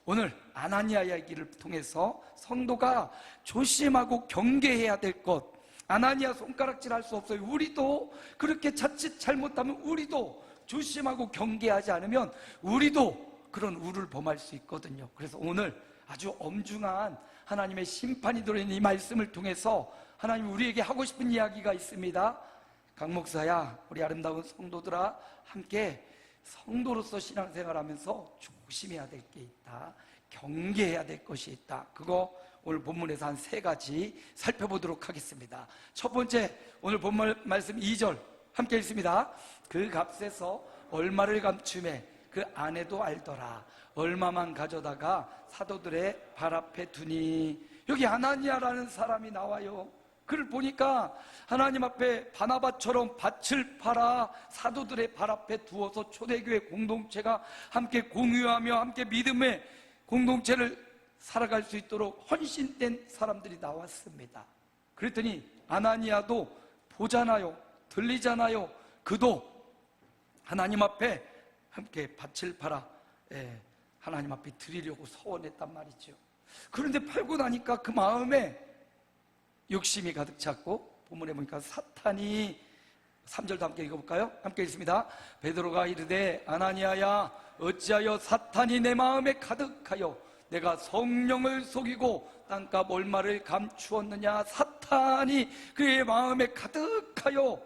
오늘 아나니아 이야기를 통해서 성도가 조심하고 경계해야 될 것, 아나니아 손가락질 할 수 없어요. 우리도 그렇게 자칫 잘못하면 우리도 조심하고 경계하지 않으면 우리도 그런 우를 범할 수 있거든요. 그래서 오늘 아주 엄중한 하나님의 심판이 들어있는 이 말씀을 통해서 하나님 우리에게 하고 싶은 이야기가 있습니다. 강 목사야, 우리 아름다운 성도들아, 함께 성도로서 신앙생활하면서 조심해야 될 게 있다, 경계해야 될 것이 있다. 그거 오늘 본문에서 한 3가지 살펴보도록 하겠습니다. 첫 번째, 오늘 본문 말씀 2절 함께 읽습니다. 그 값에서 얼마를 감추매 그 아내도 알더라. 얼마만 가져다가 사도들의 발 앞에 두니. 여기 아나니아라는 사람이 나와요. 그를 보니까 하나님 앞에 바나바처럼 밭을 팔아 사도들의 발 앞에 두어서 초대교회 공동체가 함께 공유하며 함께 믿음의 공동체를 살아갈 수 있도록 헌신된 사람들이 나왔습니다. 그랬더니 아나니아도 보잖아요, 들리잖아요. 그도 하나님 앞에 함께 밭을 팔아 하나님 앞에 드리려고 서원했단 말이죠. 그런데 팔고 나니까 그 마음에 욕심이 가득 찼고, 본문에 보니까 사탄이, 3절도 함께 읽어볼까요? 함께 읽습니다. 베드로가 이르되 아나니아야, 어찌하여 사탄이 내 마음에 가득하여 내가 성령을 속이고 땅값 얼마를 감추었느냐. 사탄이 그의 마음에 가득하여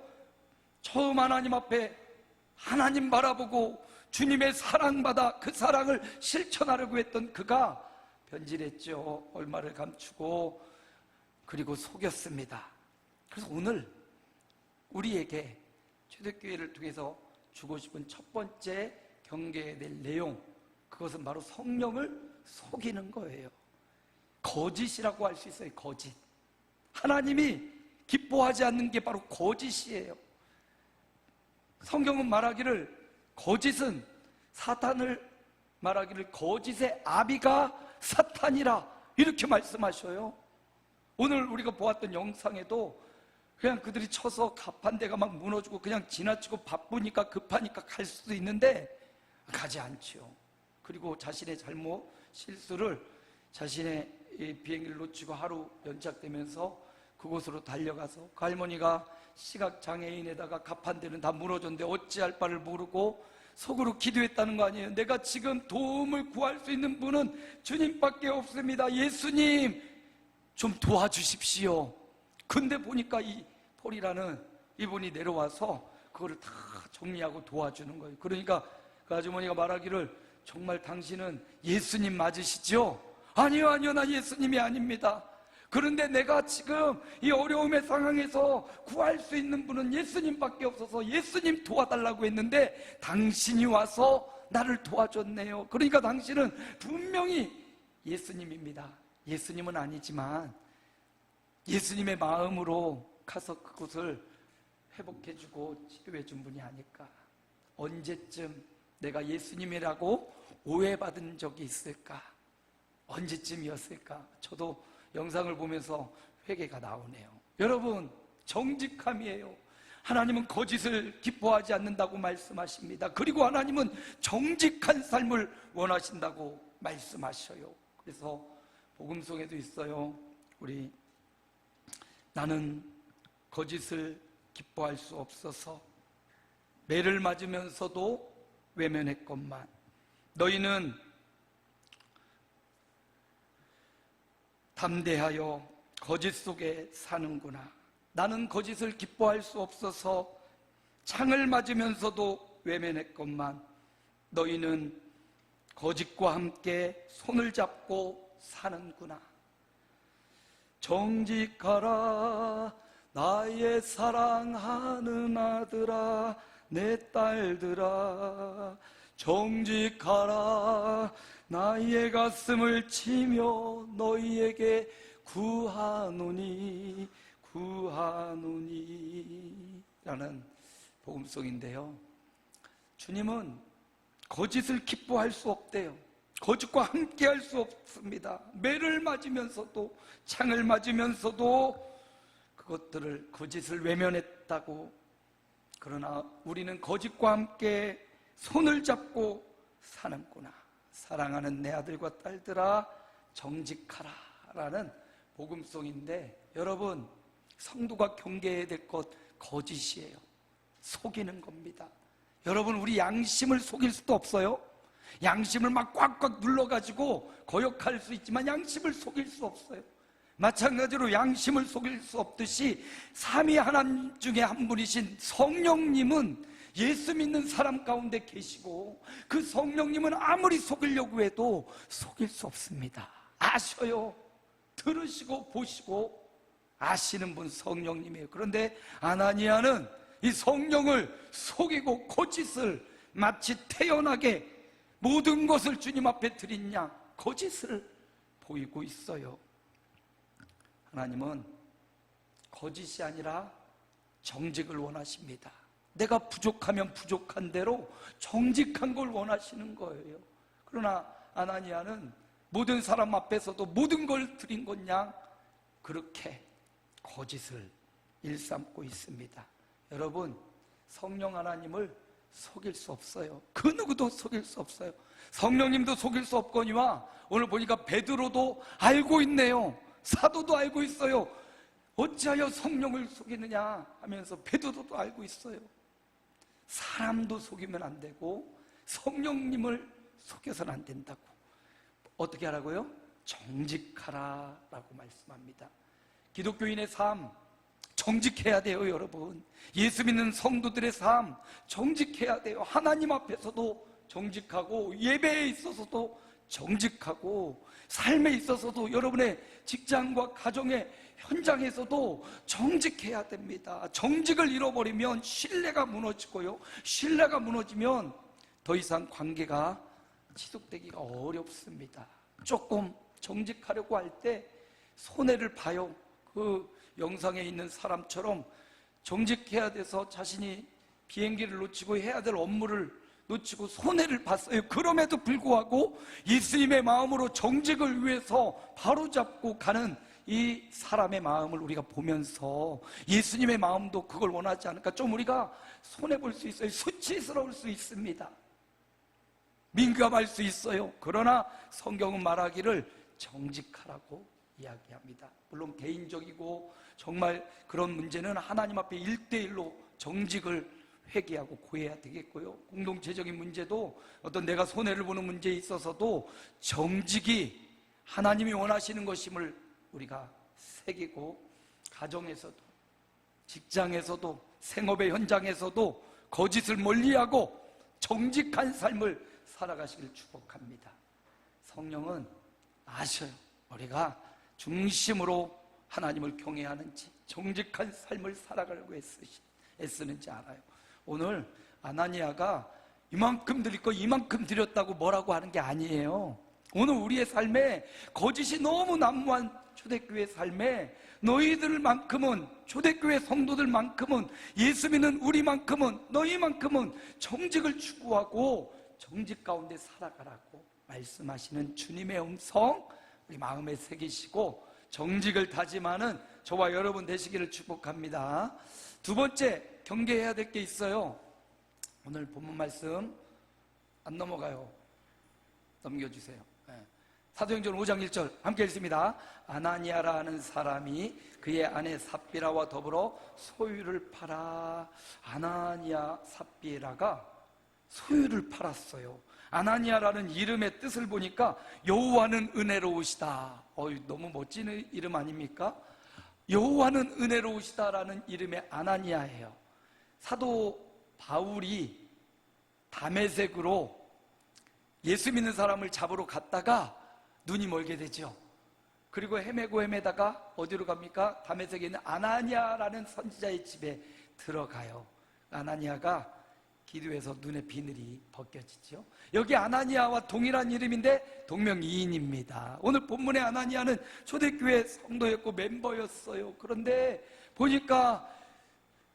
처음 하나님 앞에 하나님 바라보고 주님의 사랑받아 그 사랑을 실천하려고 했던 그가 변질했죠. 얼마를 감추고 그리고 속였습니다. 그래서 오늘 우리에게 초대교회를 통해서 주고 싶은 첫 번째 경계해야 될 내용, 그것은 바로 성령을 속이는 거예요. 거짓이라고 할 수 있어요. 거짓. 하나님이 기뻐하지 않는 게 바로 거짓이에요. 성경은 말하기를, 거짓은 사탄을 말하기를 거짓의 아비가 사탄이라, 이렇게 말씀하셔요. 오늘 우리가 보았던 영상에도 그냥 그들이 쳐서 가판대가 막 무너지고 그냥 지나치고 바쁘니까 급하니까 갈 수도 있는데 가지 않죠. 그리고 자신의 잘못, 실수를, 자신의 비행기를 놓치고 하루 연착되면서 그곳으로 달려가서 그 할머니가 시각장애인에다가 가판대는 다 무너졌는데 어찌할 바를 모르고 속으로 기도했다는 거 아니에요. 내가 지금 도움을 구할 수 있는 분은 주님밖에 없습니다. 예수님 좀 도와주십시오. 근데 보니까 이 폴이라는 이분이 내려와서 그거를 다 정리하고 도와주는 거예요. 그러니까 그 아주머니가 말하기를, 정말 당신은 예수님 맞으시죠? 아니요, 아니요, 나 예수님이 아닙니다. 그런데 내가 지금 이 어려움의 상황에서 구할 수 있는 분은 예수님밖에 없어서 예수님 도와달라고 했는데 당신이 와서 나를 도와줬네요. 그러니까 당신은 분명히 예수님입니다. 예수님은 아니지만 예수님의 마음으로 가서 그곳을 회복해주고 치료해준 분이 아닐까. 언제쯤 내가 예수님이라고 오해받은 적이 있을까? 언제쯤이었을까? 저도 영상을 보면서 회개가 나오네요. 여러분, 정직함이에요. 하나님은 거짓을 기뻐하지 않는다고 말씀하십니다. 그리고 하나님은 정직한 삶을 원하신다고 말씀하셔요. 그래서 복음송에도 있어요. 우리 나는 거짓을 기뻐할 수 없어서 매를 맞으면서도 외면했건만 너희는 담대하여 거짓 속에 사는구나. 나는 거짓을 기뻐할 수 없어서 창을 맞으면서도 외면했건만 너희는 거짓과 함께 손을 잡고 사는구나. 정직하라 나의 사랑하는 아들아, 내 딸들아. 정직하라 나의 가슴을 치며 너희에게 구하노니 라는 복음송인데요, 주님은 거짓을 기뻐할 수 없대요. 거짓과 함께 할 수 없습니다. 매를 맞으면서도 창을 맞으면서도 그것들을, 거짓을 외면했다고. 그러나 우리는 거짓과 함께 손을 잡고 사는구나. 사랑하는 내 아들과 딸들아 정직하라 라는 복음송인데, 여러분, 성도가 경계해야 될 것 거짓이에요. 속이는 겁니다. 여러분, 우리 양심을 속일 수도 없어요. 양심을 막 꽉꽉 눌러가지고 거역할 수 있지만 양심을 속일 수 없어요. 마찬가지로 양심을 속일 수 없듯이 삼위 하나님 중에 한 분이신 성령님은 예수 믿는 사람 가운데 계시고, 그 성령님은 아무리 속이려고 해도 속일 수 없습니다. 아셔요. 들으시고 보시고 아시는 분 성령님이에요. 그런데 아나니아는 이 성령을 속이고 거짓을, 마치 태연하게 모든 것을 주님 앞에 드린 양 거짓을 보이고 있어요. 하나님은 거짓이 아니라 정직을 원하십니다. 내가 부족하면 부족한 대로 정직한 걸 원하시는 거예요. 그러나 아나니아는 모든 사람 앞에서도 모든 걸 드린 것 양 그렇게 거짓을 일삼고 있습니다. 여러분, 성령 하나님을 속일 수 없어요. 그 누구도 속일 수 없어요. 성령님도 속일 수 없거니와 오늘 보니까 베드로도 알고 있네요. 사도도 알고 있어요. 어찌하여 성령을 속이느냐 하면서 베드로도 알고 있어요. 사람도 속이면 안 되고 성령님을 속여서는 안 된다고. 어떻게 하라고요? 정직하라 라고 말씀합니다. 기독교인의 삶 정직해야 돼요. 여러분, 예수 믿는 성도들의 삶 정직해야 돼요. 하나님 앞에서도 정직하고, 예배에 있어서도 정직하고, 삶에 있어서도, 여러분의 직장과 가정의 현장에서도 정직해야 됩니다. 정직을 잃어버리면 신뢰가 무너지고요, 신뢰가 무너지면 더 이상 관계가 지속되기가 어렵습니다. 조금 정직하려고 할 때 손해를 봐요. 그 영상에 있는 사람처럼 정직해야 돼서 자신이 비행기를 놓치고 해야 될 업무를 놓치고 손해를 봤어요. 그럼에도 불구하고 예수님의 마음으로 정직을 위해서 바로잡고 가는 이 사람의 마음을 우리가 보면서 예수님의 마음도 그걸 원하지 않을까? 좀 우리가 손해볼 수 있어요. 수치스러울 수 있습니다. 민감할 수 있어요. 그러나 성경은 말하기를 정직하라고 이야기합니다. 물론 개인적이고 정말 그런 문제는 하나님 앞에 1대1로 정직을 회개하고 고해야 되겠고요, 공동체적인 문제도 어떤 내가 손해를 보는 문제에 있어서도 정직이 하나님이 원하시는 것임을 우리가 새기고, 가정에서도 직장에서도 생업의 현장에서도 거짓을 멀리하고 정직한 삶을 살아가시길 축복합니다. 성령은 아셔요. 우리가 중심으로 하나님을 경외하는지, 정직한 삶을 살아가려고 애쓰는지 알아요. 오늘 아나니아가 이만큼 드릴 거 이만큼 드렸다고 뭐라고 하는 게 아니에요. 오늘 우리의 삶에 거짓이 너무 난무한 초대교회 삶에 너희들만큼은, 초대교회 성도들만큼은, 예수 믿는 우리만큼은, 너희만큼은 정직을 추구하고 정직 가운데 살아가라고 말씀하시는 주님의 음성 우리 마음에 새기시고 정직을 다짐하는 저와 여러분 되시기를 축복합니다. 두 번째, 경계해야 될 게 있어요. 오늘 본문 말씀 안 넘어가요. 넘겨주세요. 사도행전 5장 1절 함께 읽습니다. 아나니아라는 사람이 그의 아내 삽비라와 더불어 소유를 팔아. 아나니아 삽비라가 소유를 팔았어요. 아나니아라는 이름의 뜻을 보니까 여호와는 은혜로우시다. 너무 멋진 이름 아닙니까? 여호와는 은혜로우시다라는 이름의 아나니아예요. 사도 바울이 다메섹으로 예수 믿는 사람을 잡으러 갔다가 눈이 멀게 되죠. 그리고 헤매다가 어디로 갑니까? 다메섹에 있는 아나니아라는 선지자의 집에 들어가요. 아나니아가 기도해서 눈의 비늘이 벗겨지죠. 여기 아나니아와 동일한 이름인데 동명이인입니다. 오늘 본문의 아나니아는 초대교회 성도였고 멤버였어요. 그런데 보니까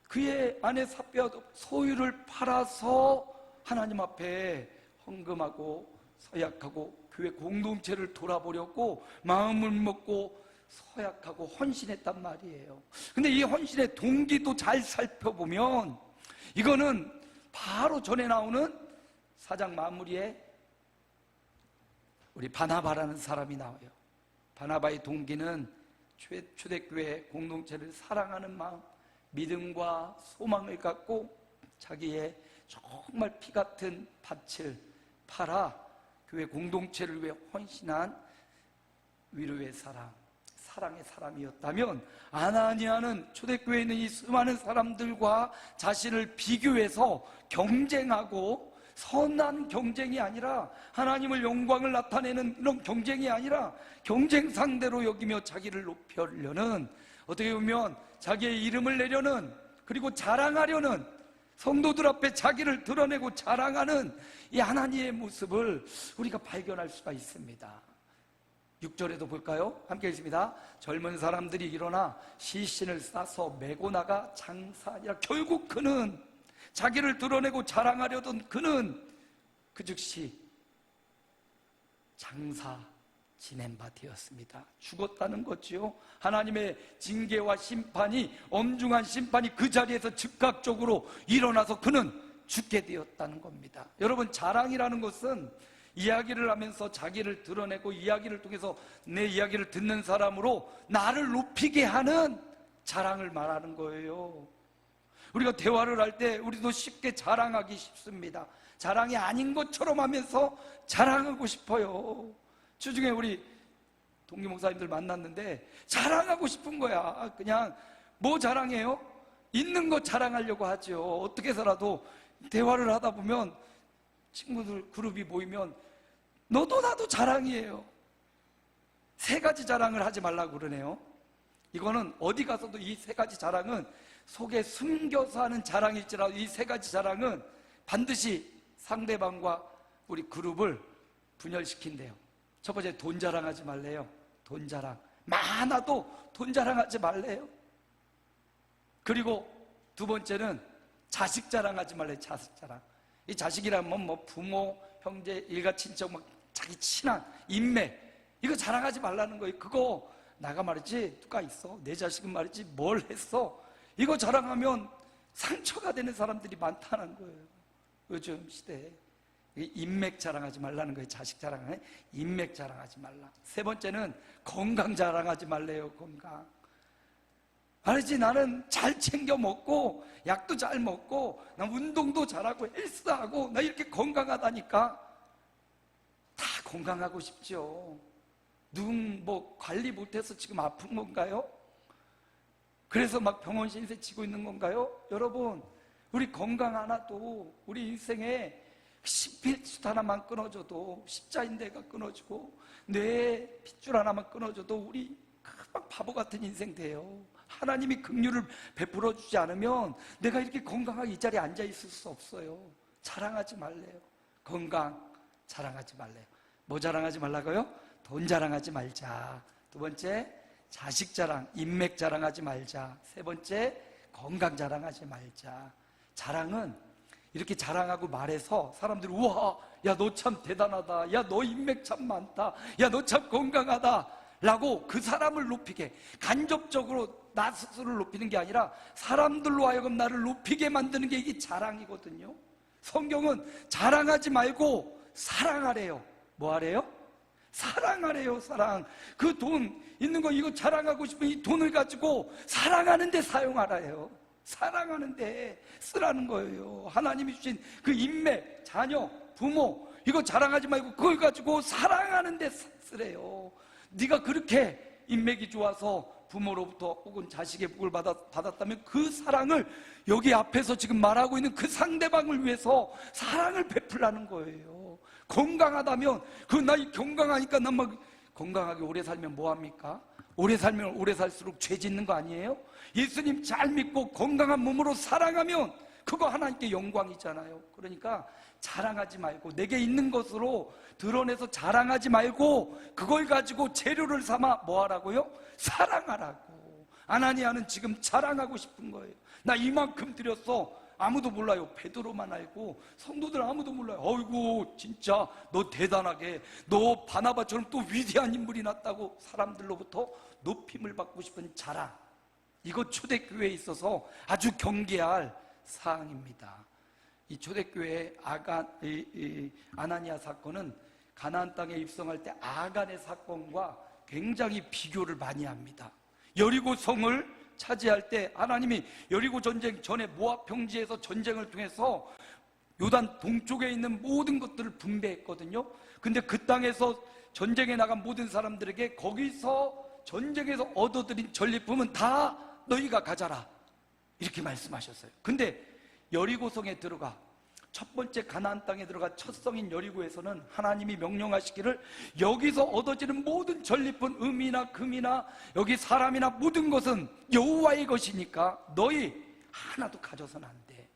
그의 아내 삽비아도 소유를 팔아서 하나님 앞에 헌금하고 서약하고 교회 공동체를 돌아보려고 마음을 먹고 서약하고 헌신했단 말이에요. 근데 이 헌신의 동기도 잘 살펴보면 이거는 바로 전에 나오는 4장 마무리에 우리 바나바라는 사람이 나와요. 바나바의 동기는 초대교회 공동체를 사랑하는 마음, 믿음과 소망을 갖고 자기의 정말 피 같은 밭을 팔아 교회 공동체를 위해 헌신한 위로의 사랑, 사랑의 사람이었다면, 아나니아는 초대교회에 있는 이 수많은 사람들과 자신을 비교해서 경쟁하고, 선한 경쟁이 아니라 하나님을 영광을 나타내는 이런 경쟁이 아니라 경쟁 상대로 여기며 자기를 높여려는, 어떻게 보면 자기의 이름을 내려는, 그리고 자랑하려는, 성도들 앞에 자기를 드러내고 자랑하는 이 하나님의 모습을 우리가 발견할 수가 있습니다. 6절에도 볼까요? 함께 읽습니다. 젊은 사람들이 일어나 시신을 싸서 메고 나가 장사하니라. 결국 그는, 자기를 드러내고 자랑하려던 그는 그 즉시 장사 지낸 바 되었습니다. 죽었다는 거지요. 하나님의 징계와 심판이, 엄중한 심판이 그 자리에서 즉각적으로 일어나서 그는 죽게 되었다는 겁니다. 여러분, 자랑이라는 것은 이야기를 하면서 자기를 드러내고 이야기를 통해서 내 이야기를 듣는 사람으로 나를 높이게 하는 자랑을 말하는 거예요. 우리가 대화를 할 때 우리도 쉽게 자랑하기 쉽습니다. 자랑이 아닌 것처럼 하면서 자랑하고 싶어요. 주중에 우리 동기 목사님들 만났는데 자랑하고 싶은 거야. 그냥 뭐 자랑해요? 있는 거 자랑하려고 하죠. 어떻게 해서라도 대화를 하다 보면 친구들 그룹이 모이면 너도 나도 자랑이에요. 세 가지 자랑을 하지 말라고 그러네요. 이거는 어디 가서도 이 세 가지 자랑은 속에 숨겨서 하는 자랑일지라도 이 세 가지 자랑은 반드시 상대방과 우리 그룹을 분열시킨대요. 첫 번째, 돈 자랑하지 말래요. 돈 자랑. 많아도 돈 자랑하지 말래요. 그리고 두 번째는 자식 자랑하지 말래요. 자식 자랑. 이 자식이라면 뭐 부모, 형제, 일가, 친척, 막 자기 친한 인맥, 이거 자랑하지 말라는 거예요. 그거 나가 말이지 누가 있어, 내 자식은 말이지 뭘 했어, 이거 자랑하면 상처가 되는 사람들이 많다는 거예요. 요즘 시대에 인맥 자랑하지 말라는 거예요. 자식 자랑하네. 인맥 자랑하지 말라. 세 번째는 건강 자랑하지 말래요. 건강. 말이지 나는 잘 챙겨 먹고 약도 잘 먹고 나 운동도 잘하고 헬스하고 나 이렇게 건강하다니까. 다 건강하고 싶죠. 누군 뭐 관리 못해서 지금 아픈 건가요? 그래서 막 병원 신세 치고 있는 건가요? 여러분, 우리 건강 하나도 우리 인생에 십필수 하나만 끊어져도, 십자인대가 끊어지고 뇌에 핏줄 하나만 끊어져도 우리 막 바보 같은 인생 돼요. 하나님이 긍휼을 베풀어 주지 않으면 내가 이렇게 건강하게 이 자리에 앉아 있을 수 없어요. 자랑하지 말래요. 건강 자랑하지 말래요. 뭐 자랑하지 말라고요? 돈 자랑하지 말자. 두 번째, 자식 자랑, 인맥 자랑하지 말자. 세 번째, 건강 자랑하지 말자. 자랑은 이렇게 자랑하고 말해서 사람들이 우와, 야 너 참 대단하다, 야 너 인맥 참 많다, 야 너 참 건강하다 라고 그 사람을 높이게, 간접적으로 나 스스로를 높이는 게 아니라 사람들로 하여금 나를 높이게 만드는 게 이게 자랑이거든요. 성경은 자랑하지 말고 사랑하래요. 뭐 하래요? 사랑하래요. 사랑. 그 돈 있는 거 이거 자랑하고 싶으면 이 돈을 가지고 사랑하는 데 사용하라요. 사랑하는 데 쓰라는 거예요. 하나님이 주신 그 인맥, 자녀, 부모, 이거 자랑하지 말고 그걸 가지고 사랑하는 데 쓰래요. 네가 그렇게 인맥이 좋아서 부모로부터 혹은 자식의 복을 받았다면 그 사랑을 여기 앞에서 지금 말하고 있는 그 상대방을 위해서 사랑을 베풀라는 거예요. 건강하다면 그 나이 건강하니까 난 막 건강하게 오래 살면 뭐합니까? 오래 살면 오래 살수록 죄 짓는 거 아니에요? 예수님 잘 믿고 건강한 몸으로 살아가면 그거 하나님께 영광이잖아요. 그러니까 자랑하지 말고 내게 있는 것으로 드러내서 자랑하지 말고 그걸 가지고 재료를 삼아 뭐 하라고요? 사랑하라고. 아나니아는 지금 자랑하고 싶은 거예요. 나 이만큼 드렸어. 아무도 몰라요. 베드로만 알고 성도들 아무도 몰라요. 어이구 진짜 너 대단하게, 너 바나바처럼 또 위대한 인물이 났다고 사람들로부터 높임을 받고 싶은 자랑, 이거 초대교회에 있어서 아주 경계할 사항입니다. 이 초대교회 아나니아 사건은 가나안 땅에 입성할 때 아간의 사건과 굉장히 비교를 많이 합니다. 여리고 성을 차지할 때 하나님이 여리고 전쟁 전에 모압 평지에서 전쟁을 통해서 요단 동쪽에 있는 모든 것들을 분배했거든요. 근데 그 땅에서 전쟁에 나간 모든 사람들에게 거기서 전쟁에서 얻어들인 전리품은 다 너희가 가져라, 이렇게 말씀하셨어요. 근데 여리고성에 들어가 첫 번째 가나안 땅에 들어가 첫 성인 여리고에서는 하나님이 명령하시기를 여기서 얻어지는 모든 전리품, 음이나 금이나 여기 사람이나 모든 것은 여호와의 것이니까 너희 하나도 가져서는 안 돼.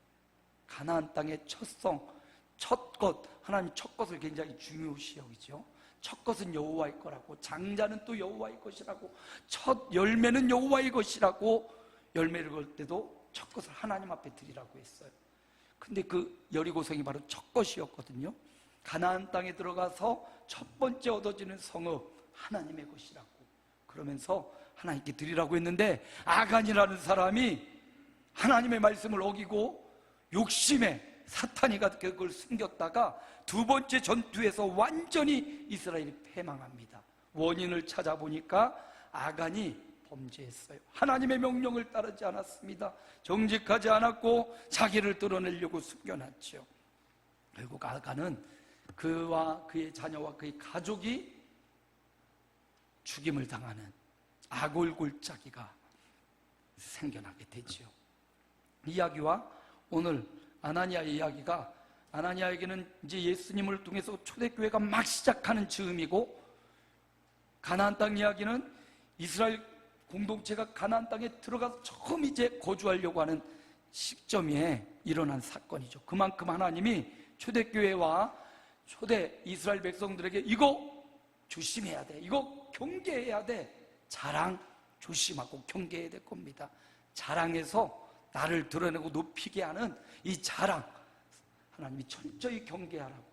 가나안 땅의 첫 성, 첫 것, 하나님 첫 것을 굉장히 중요시 여기죠. 첫 것은 여호와의 거라고, 장자는 또 여호와의 것이라고, 첫 열매는 여호와의 것이라고, 열매를 걸 때도 첫 것을 하나님 앞에 드리라고 했어요. 근데 그 여리고성이 바로 첫 것이었거든요. 가나안 땅에 들어가서 첫 번째 얻어지는 성읍, 하나님의 것이라고 그러면서 하나님께 드리라고 했는데, 아간이라는 사람이 하나님의 말씀을 어기고 욕심에 사탄이가 그걸 숨겼다가 두 번째 전투에서 완전히 이스라엘이 패망합니다. 원인을 찾아보니까 아간이 범죄했어요. 하나님의 명령을 따르지 않았습니다. 정직하지 않았고 자기를 드러내려고 숨겨놨죠. 결국 아간은 그와 그의 자녀와 그의 가족이 죽임을 당하는 악올골짜기가 생겨나게 되지요. 이야기와 오늘 아나니아의 이야기가, 아나니아에게는 이제 예수님을 통해서 초대교회가 막 시작하는 즈음이고, 가나안 땅 이야기는 이스라엘 공동체가 가나안 땅에 들어가서 처음 이제 거주하려고 하는 시점에 일어난 사건이죠. 그만큼 하나님이 초대교회와 초대 이스라엘 백성들에게 이거 조심해야 돼, 이거 경계해야 돼, 자랑 조심하고 경계해야 될 겁니다. 자랑해서 나를 드러내고 높이게 하는 이 자랑, 하나님이 철저히 경계하라고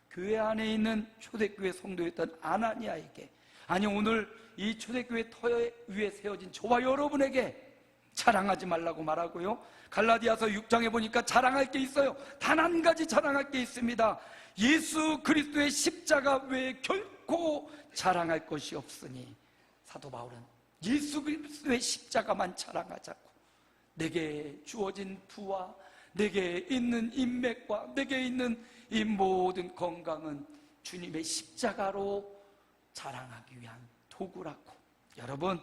교회 안에 있는 초대교회 성도였던 아나니아에게, 아니 오늘 이 초대교회 터 위에 세워진 저와 여러분에게 자랑하지 말라고 말하고요. 갈라디아서 6장에 보니까 자랑할 게 있어요. 단 한 가지 자랑할 게 있습니다. 예수 그리스도의 십자가 외에 결코 자랑할 것이 없으니, 사도 바울은 예수 그리스도의 십자가만 자랑하자고, 내게 주어진 부와 내게 있는 인맥과 내게 있는 이 모든 건강은 주님의 십자가로 자랑하기 위한 도구라고. 여러분,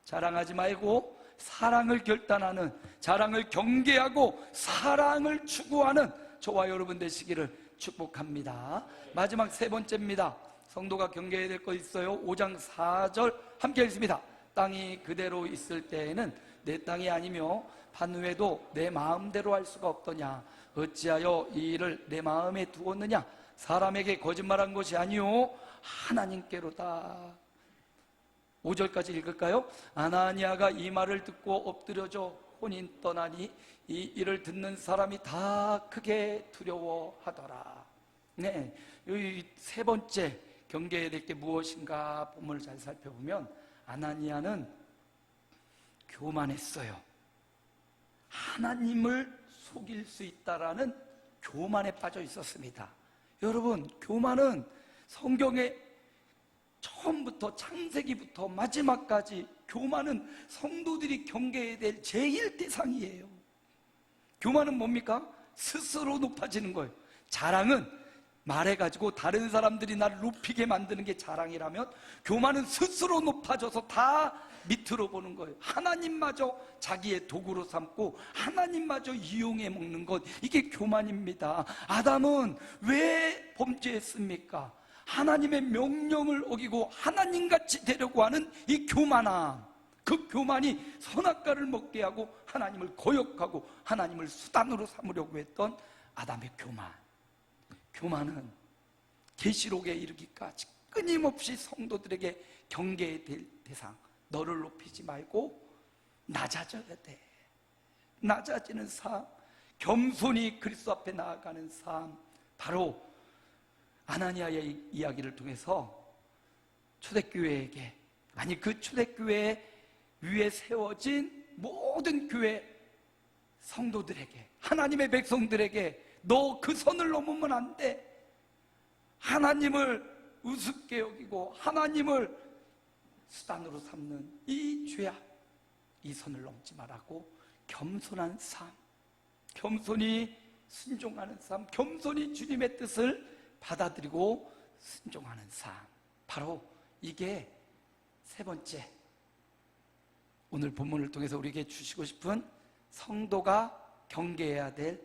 자랑하지 말고 사랑을 결단하는, 자랑을 경계하고 사랑을 추구하는 저와 여러분 되시기를 축복합니다. 마지막 세 번째입니다. 성도가 경계해야 될 거 있어요. 5장 4절 함께 읽습니다. 땅이 그대로 있을 때에는 내 땅이 아니며 판후에도 내 마음대로 할 수가 없더냐. 어찌하여 이 일을 내 마음에 두었느냐. 사람에게 거짓말한 것이 아니요 하나님께로다. 5절까지 읽을까요? 아나니아가 이 말을 듣고 엎드려져 혼인 떠나니 이 일을 듣는 사람이 다 크게 두려워하더라. 네, 이 세 번째 경계해야 될 게 무엇인가 본문을 잘 살펴보면, 아나니아는 교만했어요. 하나님을 속일 수 있다라는 교만에 빠져 있었습니다. 여러분, 교만은 성경에 처음부터 창세기부터 마지막까지 교만은 성도들이 경계해야 될 제일 대상이에요. 교만은 뭡니까? 스스로 높아지는 거예요. 자랑은 말해가지고 다른 사람들이 나를 높이게 만드는 게 자랑이라면, 교만은 스스로 높아져서 다 밑으로 보는 거예요. 하나님마저 자기의 도구로 삼고 하나님마저 이용해 먹는 것, 이게 교만입니다. 아담은 왜 범죄했습니까? 하나님의 명령을 어기고 하나님같이 되려고 하는 이 교만함, 그 교만이 선악과를 먹게 하고 하나님을 거역하고 하나님을 수단으로 삼으려고 했던 아담의 교만. 교만은 계시록에 이르기까지 끊임없이 성도들에게 경계해야 될 대상. 너를 높이지 말고 낮아져야 돼. 낮아지는 삶, 겸손히 그리스도 앞에 나아가는 삶, 바로 아나니아의 이야기를 통해서 초대교회에게, 아니 그 초대교회 위에 세워진 모든 교회 성도들에게, 하나님의 백성들에게 너 그 선을 넘으면 안 돼. 하나님을 우습게 여기고 하나님을 수단으로 삼는 이 죄악, 이 선을 넘지 말라고 겸손한 삶, 겸손히 순종하는 삶, 겸손히 주님의 뜻을 받아들이고 순종하는 삶, 바로 이게 세 번째 오늘 본문을 통해서 우리에게 주시고 싶은 성도가 경계해야 될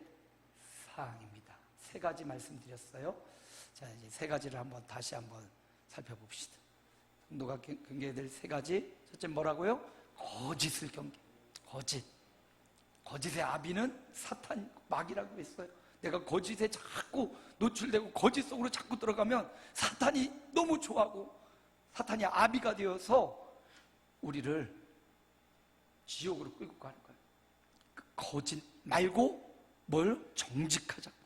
사항입니다. 세 가지 말씀드렸어요. 자, 이제 세 가지를 다시 한번 살펴봅시다. 성도가 경계해야 될 세 가지. 첫째 뭐라고요? 거짓을 경계. 거짓의 아비는 사탄, 마귀라고 했어요. 내가 거짓에 자꾸 노출되고 거짓 속으로 자꾸 들어가면 사탄이 너무 좋아하고 사탄이 아비가 되어서 우리를 지옥으로 끌고 가는 거예요. 거짓 말고 뭘? 정직하자고.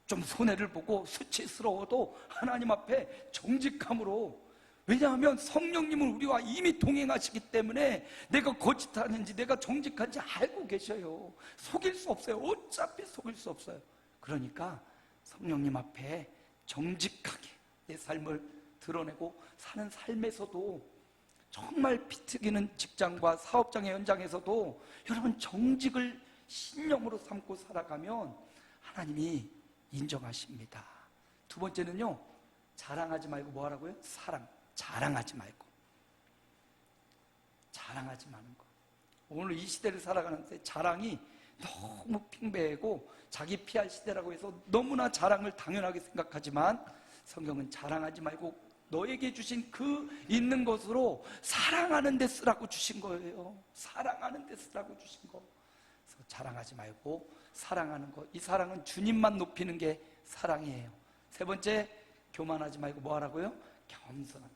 좀 손해를 보고 수치스러워도 하나님 앞에 정직함으로, 왜냐하면 성령님은 우리와 이미 동행하시기 때문에 내가 거짓하는지 내가 정직한지 알고 계셔요. 속일 수 없어요. 어차피 속일 수 없어요. 그러니까 성령님 앞에 정직하게 내 삶을 드러내고 사는 삶에서도, 정말 피 튀기는 직장과 사업장의 현장에서도 여러분 정직을 신령으로 삼고 살아가면 하나님이 인정하십니다. 두 번째는요, 자랑하지 말고 뭐 하라고요? 사랑. 자랑하지 말고. 자랑하지 마는 거. 오늘 이 시대를 살아가는데 자랑이 너무 핑배하고 자기 피할 시대라고 해서 너무나 자랑을 당연하게 생각하지만 성경은 자랑하지 말고 너에게 주신 그 있는 것으로 사랑하는 데 쓰라고 주신 거예요. 사랑하는 데 쓰라고 주신 거. 그래서 자랑하지 말고 사랑하는 거. 이 사랑은 주님만 높이는 게 사랑이에요. 세 번째, 교만하지 말고 뭐 하라고요?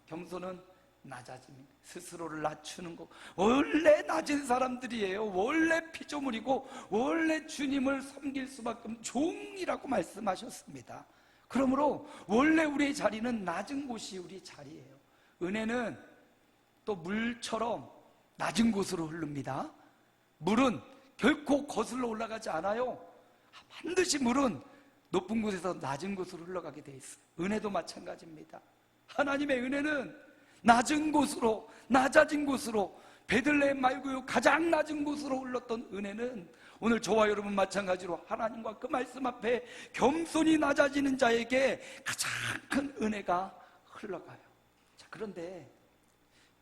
겸손은 낮아짐, 스스로를 낮추는 거. 원래 낮은 사람들이에요. 원래 피조물이고 원래 주님을 섬길 수밖에 종이라고 말씀하셨습니다. 그러므로 원래 우리의 자리는 낮은 곳이 우리의 자리예요. 은혜는 또 물처럼 낮은 곳으로 흐릅니다. 물은 결코 거슬러 올라가지 않아요. 반드시 물은 높은 곳에서 낮은 곳으로 흘러가게 돼 있어요. 은혜도 마찬가지입니다. 하나님의 은혜는 낮은 곳으로, 낮아진 곳으로, 베들레헴 말고요 가장 낮은 곳으로 흘렀던 은혜는 오늘 저와 여러분 마찬가지로 하나님과 그 말씀 앞에 겸손히 낮아지는 자에게 가장 큰 은혜가 흘러가요. 자, 그런데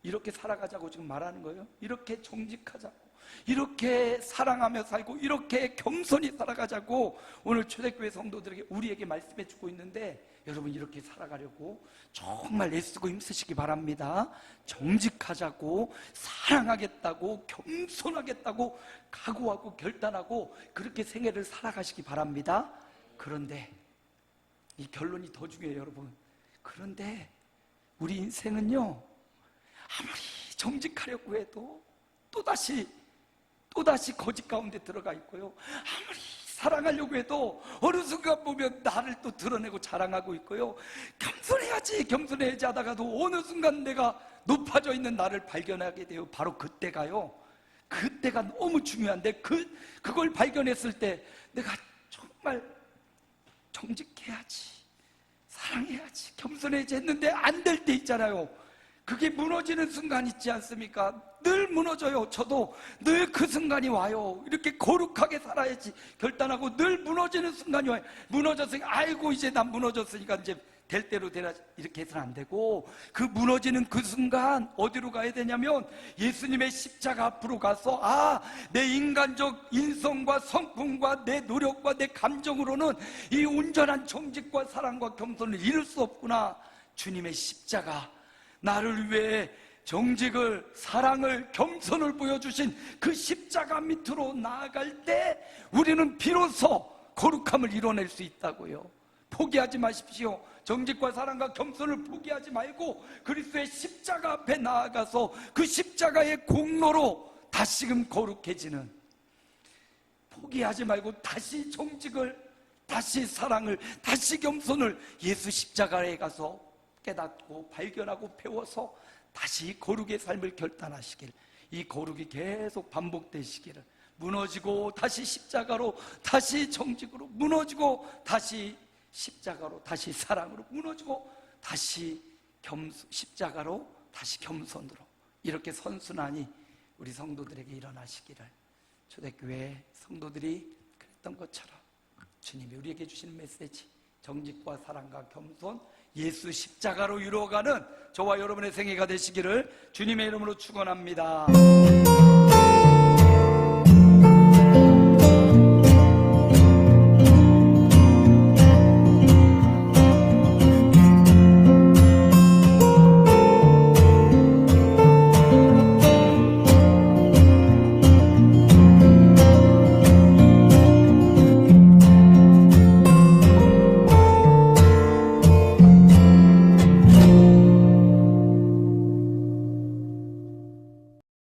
이렇게 살아가자고 지금 말하는 거예요. 이렇게 정직하자고, 이렇게 사랑하며 살고, 이렇게 겸손히 살아가자고 오늘 초대교회 성도들에게, 우리에게 말씀해 주고 있는데, 여러분 이렇게 살아가려고 정말 애쓰고 힘쓰시기 바랍니다. 정직하자고, 사랑하겠다고, 겸손하겠다고 각오하고 결단하고 그렇게 생애를 살아가시기 바랍니다. 그런데 이 결론이 더 중요해요, 여러분. 그런데 우리 인생은요, 아무리 정직하려고 해도 또다시 거짓 가운데 들어가 있고요, 아무리 사랑하려고 해도 어느 순간 보면 나를 또 드러내고 자랑하고 있고요, 겸손해야지 하다가도 어느 순간 내가 높아져 있는 나를 발견하게 돼요. 바로 그때가 너무 중요한데, 그걸 발견했을 때 내가 정말 정직해야지, 사랑해야지, 겸손해야지 했는데 안 될 때 있잖아요. 그게 무너지는 순간 있지 않습니까? 늘 무너져요. 저도 늘 그 순간이 와요. 이렇게 거룩하게 살아야지 결단하고 늘 무너지는 순간이 와요. 무너졌으니까, 아이고 이제 난 무너졌으니까 이제 될 대로 되라, 이렇게 해서는 안 되고, 그 무너지는 그 순간 어디로 가야 되냐면 예수님의 십자가 앞으로 가서, 내 인간적 인성과 성품과 내 노력과 내 감정으로는 이 온전한 정직과 사랑과 겸손을 이룰 수 없구나. 주님의 십자가, 나를 위해 정직을, 사랑을, 겸손을 보여주신 그 십자가 밑으로 나아갈 때 우리는 비로소 거룩함을 이뤄낼 수 있다고요. 포기하지 마십시오. 정직과 사랑과 겸손을 포기하지 말고 그리스도의 십자가 앞에 나아가서 그 십자가의 공로로 다시금 거룩해지는, 포기하지 말고 다시 정직을, 다시 사랑을, 다시 겸손을 예수 십자가에 가서 깨닫고 발견하고 배워서 다시 거룩의 삶을 결단하시길, 이 거룩이 계속 반복되시기를, 무너지고 다시 십자가로, 다시 정직으로, 무너지고 다시 십자가로, 다시 사랑으로, 무너지고 다시 십자가로 다시 겸손으로 이렇게 선순환이 우리 성도들에게 일어나시기를, 초대교회 성도들이 그랬던 것처럼 주님이 우리에게 주시는 메시지, 정직과 사랑과 겸손, 예수 십자가로 이루어가는 저와 여러분의 생애가 되시기를 주님의 이름으로 축원합니다.